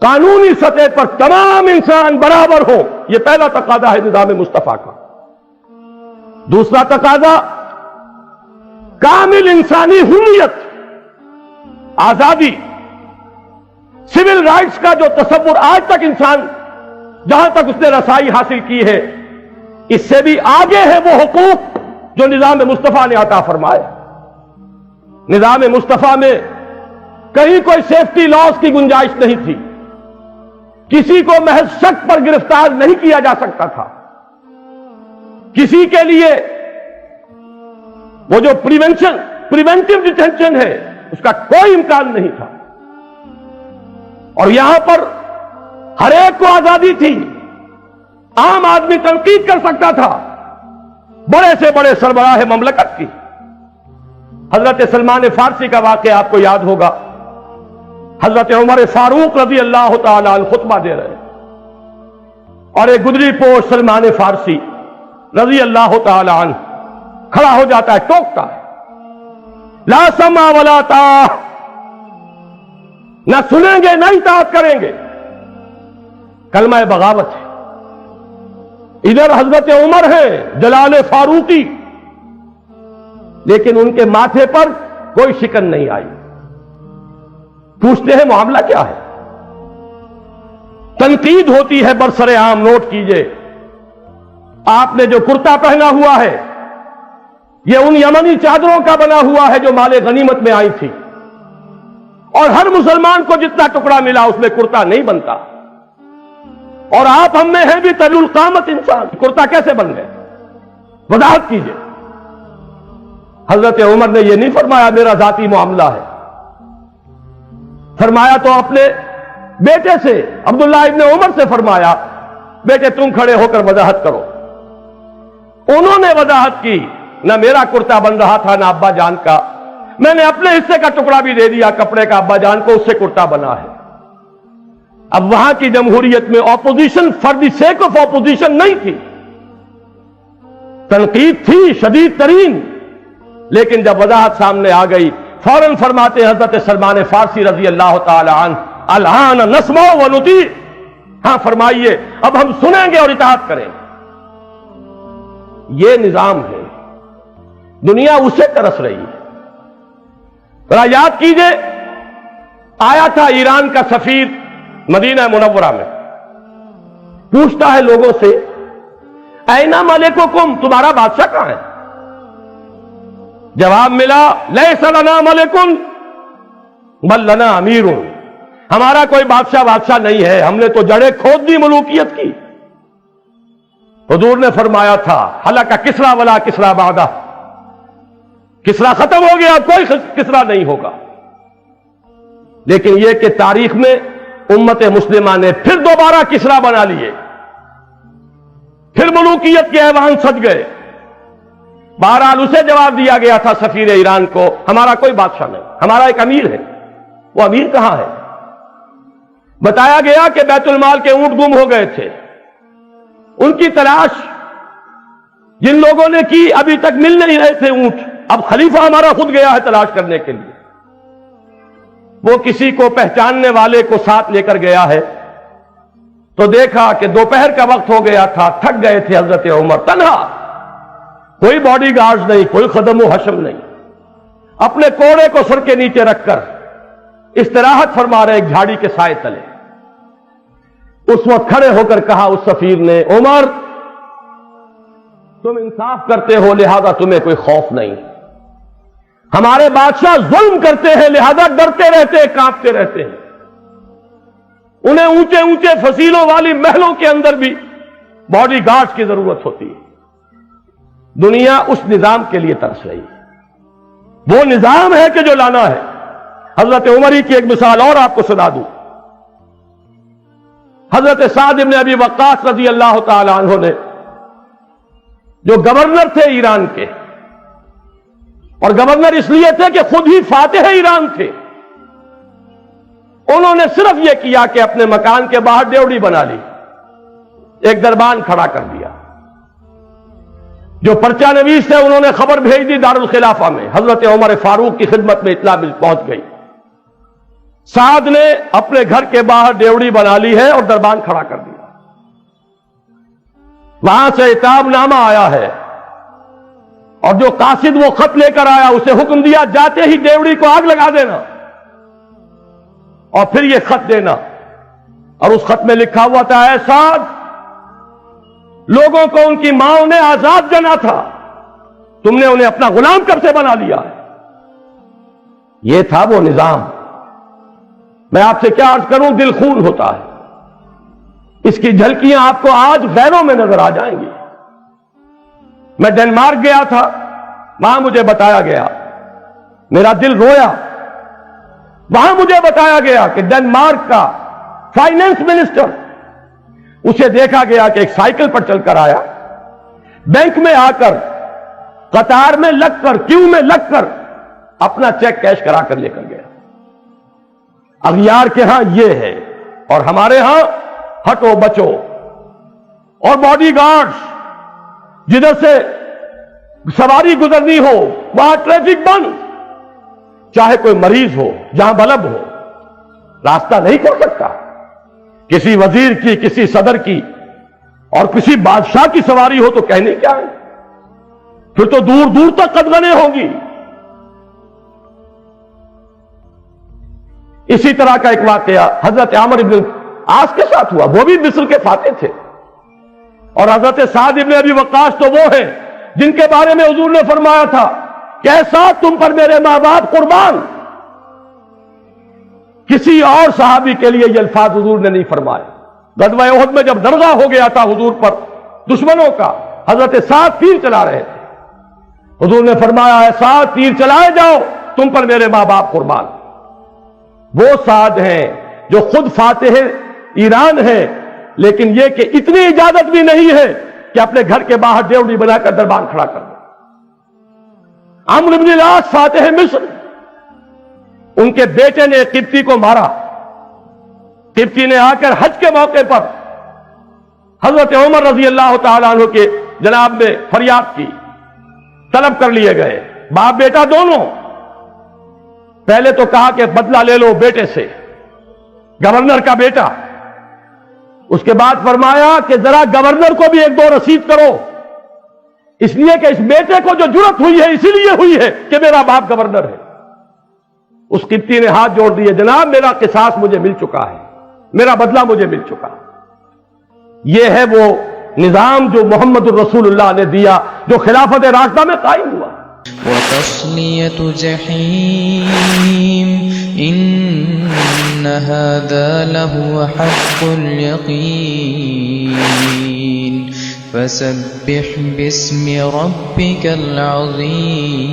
قانونی سطح پر تمام انسان برابر ہو، یہ پہلا تقاضا ہے نظام مصطفیٰ کا۔ دوسرا تقاضا کامل انسانی حریت، آزادی، سول رائٹس کا جو تصور آج تک انسان جہاں تک اس نے رسائی حاصل کی ہے، اس سے بھی آگے ہے وہ حقوق جو نظام مصطفیٰ نے عطا فرمائے۔ نظام مصطفیٰ میں کہیں کوئی سیفٹی لاس کی گنجائش نہیں تھی، کسی کو محض شک پر گرفتار نہیں کیا جا سکتا تھا، کسی کے لیے وہ جو پریونٹیو ڈیٹینشن ہے اس کا کوئی امکان نہیں تھا۔ اور یہاں پر ہر ایک کو آزادی تھی، عام آدمی تنقید کر سکتا تھا بڑے سے بڑے سربراہ مملکت کی۔ حضرت سلمان فارسی کا واقعہ آپ کو یاد ہوگا، حضرت عمر فاروق رضی اللہ تعالی عنہ خطبہ دے رہے اور ایک گدری پوش سلمان فارسی رضی اللہ تعالی عنہ کھڑا ہو جاتا ہے، ٹوکتا ہے، لا سمع ولا طاعہ، نہ سنیں گے نہ اطاعت کریں گے، کلمہ بغاوت ہے۔ ادھر حضرت عمر ہیں جلال فاروقی، لیکن ان کے ماتھے پر کوئی شکن نہیں آئی۔ پوچھتے ہیں معاملہ کیا ہے؟ تنقید ہوتی ہے برسر عام، نوٹ کیجئے، آپ نے جو کرتا پہنا ہوا ہے یہ ان یمنی چادروں کا بنا ہوا ہے جو مال غنیمت میں آئی تھی، اور ہر مسلمان کو جتنا ٹکڑا ملا اس میں کرتا نہیں بنتا، اور آپ ہم میں ہیں بھی طویل القامت انسان، کرتا کیسے بن گئے؟ وضاحت کیجئے۔ حضرت عمر نے یہ نہیں فرمایا میرا ذاتی معاملہ ہے، فرمایا تو اپنے بیٹے سے عبداللہ ابن عمر سے فرمایا، بیٹے تم کھڑے ہو کر وضاحت کرو۔ انہوں نے وضاحت کی، نہ میرا کرتا بن رہا تھا نہ ابا جان کا، میں نے اپنے حصے کا ٹکڑا بھی دے دیا کپڑے کا ابا جان کو، اس سے کرتا بنا ہے۔ اب وہاں کی جمہوریت میں opposition for the sake of opposition نہیں تھی، تنقید تھی شدید ترین، لیکن جب وضاحت سامنے آ گئی فوراً فرماتے ہیں حضرت سلمان فارسی رضی اللہ تعالی عنہ، الآن نسمع و نطیع، ہاں فرمائیے اب ہم سنیں گے اور اطاعت کریں گے۔ یہ نظام ہے، دنیا اسے ترس رہی ہے۔ ذرا یاد کیجئے، آیا تھا ایران کا سفیر مدینہ منورہ میں، پوچھتا ہے لوگوں سے این ملککم، تمہارا بادشاہ کہاں ہے؟ جواب ملا لیس لنا ملکن بل لنا امیر، ہمارا کوئی بادشاہ نہیں ہے، ہم نے تو جڑیں کھود دی ملوکیت کی۔ حضور نے فرمایا تھا ہلک کسریٰ ولا کسریٰ بعدہ، کسریٰ ختم ہو گیا، کوئی کسریٰ نہیں ہوگا۔ لیکن یہ کہ تاریخ میں امت مسلمہ نے پھر دوبارہ کسریٰ بنا لیے، پھر ملوکیت کے ایوان سج گئے۔ بہرحال اسے جواب دیا گیا تھا سفیر ایران کو، ہمارا کوئی بادشاہ نہیں، ہمارا ایک امیر ہے۔ وہ امیر کہاں ہے؟ بتایا گیا کہ بیت المال کے اونٹ گم ہو گئے تھے، ان کی تلاش جن لوگوں نے کی ابھی تک مل نہیں رہے تھے اونٹ، اب خلیفہ ہمارا خود گیا ہے تلاش کرنے کے لیے۔ وہ کسی کو پہچاننے والے کو ساتھ لے کر گیا ہے تو دیکھا کہ دوپہر کا وقت ہو گیا تھا، تھک گئے تھے حضرت عمر، تنہا، کوئی باڈی گارڈز نہیں، کوئی خدم و حشم نہیں، اپنے کوڑے کو سر کے نیچے رکھ کر استراحت فرما رہے ایک جھاڑی کے سائے تلے۔ اس وقت کھڑے ہو کر کہا اس سفیر نے، عمر تم انصاف کرتے ہو لہذا تمہیں کوئی خوف نہیں، ہمارے بادشاہ ظلم کرتے ہیں لہذا ڈرتے رہتے ہیں، کانپتے رہتے ہیں، انہیں اونچے اونچے فصیلوں والی محلوں کے اندر بھی باڈی گارڈز کی ضرورت ہوتی ہے۔ دنیا اس نظام کے لیے ترس رہی ہے، وہ نظام ہے کہ جو لانا ہے۔ حضرت عمر کی ایک مثال اور آپ کو سنا دوں، حضرت سعد بن ابی وقاص رضی اللہ تعالی عنہ نے، جو گورنر تھے ایران کے، اور گورنر اس لیے تھے کہ خود ہی فاتح ایران تھے، انہوں نے صرف یہ کیا کہ اپنے مکان کے باہر ڈیوڑی بنا لی، ایک دربان کھڑا کر دیا، جو پرچہ نویس تھے انہوں نے خبر بھیج دی دارالخلافہ میں، حضرت عمر فاروق کی خدمت میں اطلاع پہنچ گئی، سعد نے اپنے گھر کے باہر ڈیوڑی بنا لی ہے اور دربان کھڑا کر دیا. وہاں سے عتاب نامہ آیا ہے اور جو قاصد وہ خط لے کر آیا اسے حکم دیا جاتے ہی ڈیوڑی کو آگ لگا دینا اور پھر یہ خط دینا. اور اس خط میں لکھا ہوا تھا اے سعد لوگوں کو ان کی ماں نے آزاد جنا تھا, تم نے انہیں اپنا غلام کب سے بنا لیا ہے. یہ تھا وہ نظام. میں آپ سے کیا عرض کروں, دل خون ہوتا ہے. اس کی جھلکیاں آپ کو آج غیروں میں نظر آ جائیں گی. میں ڈنمارک گیا تھا, وہاں مجھے بتایا گیا, میرا دل رویا. وہاں مجھے بتایا گیا کہ ڈنمارک کا فائنانس منسٹر, اسے دیکھا گیا کہ ایک سائیکل پر چل کر آیا, بینک میں آ کر قطار میں لگ کر کیو میں لگ کر اپنا چیک کیش کرا کر لے کر گیا. اغیار کے ہاں یہ ہے اور ہمارے ہاں ہٹو بچو اور باڈی گارڈز, جدھر سے سواری گزرنی ہو وہاں ٹریفک بند, چاہے کوئی مریض ہو جہاں بلب ہو راستہ نہیں کھل سکتا. کسی وزیر کی, کسی صدر کی اور کسی بادشاہ کی سواری ہو تو کہنے کیا ہے, پھر تو دور دور تک قدغنیں ہوں گی. اسی طرح کا ایک واقعہ حضرت عامر ابن عاص کے ساتھ ہوا, وہ بھی مصر کے فاتح تھے. اور حضرت سعد ابن ابی وقاص تو وہ ہیں جن کے بارے میں حضور نے فرمایا تھا کہ اے سعد تم پر میرے ماں باپ قربان. کسی اور صحابی کے لیے یہ الفاظ حضور نے نہیں فرمائے. غزوہ احد میں جب درغہ ہو گیا تھا حضور پر دشمنوں کا, حضرت سعد تیر چلا رہے تھے, حضور نے فرمایا اے سعد تیر چلائے جاؤ, تم پر میرے ماں باپ قربان. وہ سعد ہیں جو خود فاتح ایران ہیں, لیکن یہ کہ اتنی اجازت بھی نہیں ہے کہ اپنے گھر کے باہر ڈیوڑی بنا کر دربان کھڑا کر دیں. عمرو بن العاص فاتح مصر, ان کے بیٹے نے ایک قبطی کو مارا. قبطی نے آ کر حج کے موقع پر حضرت عمر رضی اللہ تعالیٰ عنہ کے جناب میں فریاد کی, طلب کر لیے گئے باپ بیٹا دونوں. پہلے تو کہا کہ بدلہ لے لو بیٹے سے, گورنر کا بیٹا. اس کے بعد فرمایا کہ ذرا گورنر کو بھی ایک دو رسید کرو, اس لیے کہ اس بیٹے کو جو جرت ہوئی ہے اسی لیے ہوئی ہے کہ میرا باپ گورنر ہے. اس قبطی نے ہاتھ جوڑ دیے, جناب میرا قصاص مجھے مل چکا ہے, میرا بدلہ مجھے مل چکا. یہ ہے وہ نظام جو محمد الرسول اللہ نے دیا, جو خلافت راشدہ میں قائم ہوا. وَتَصْلِيَةُ جَحِيمٍ إِنَّ هَذَا لَهُوَ حَقُّ الْيَقِينِ فَسَبِّحْ بِاسْمِ رَبِّكَ الْعَظِيمِ.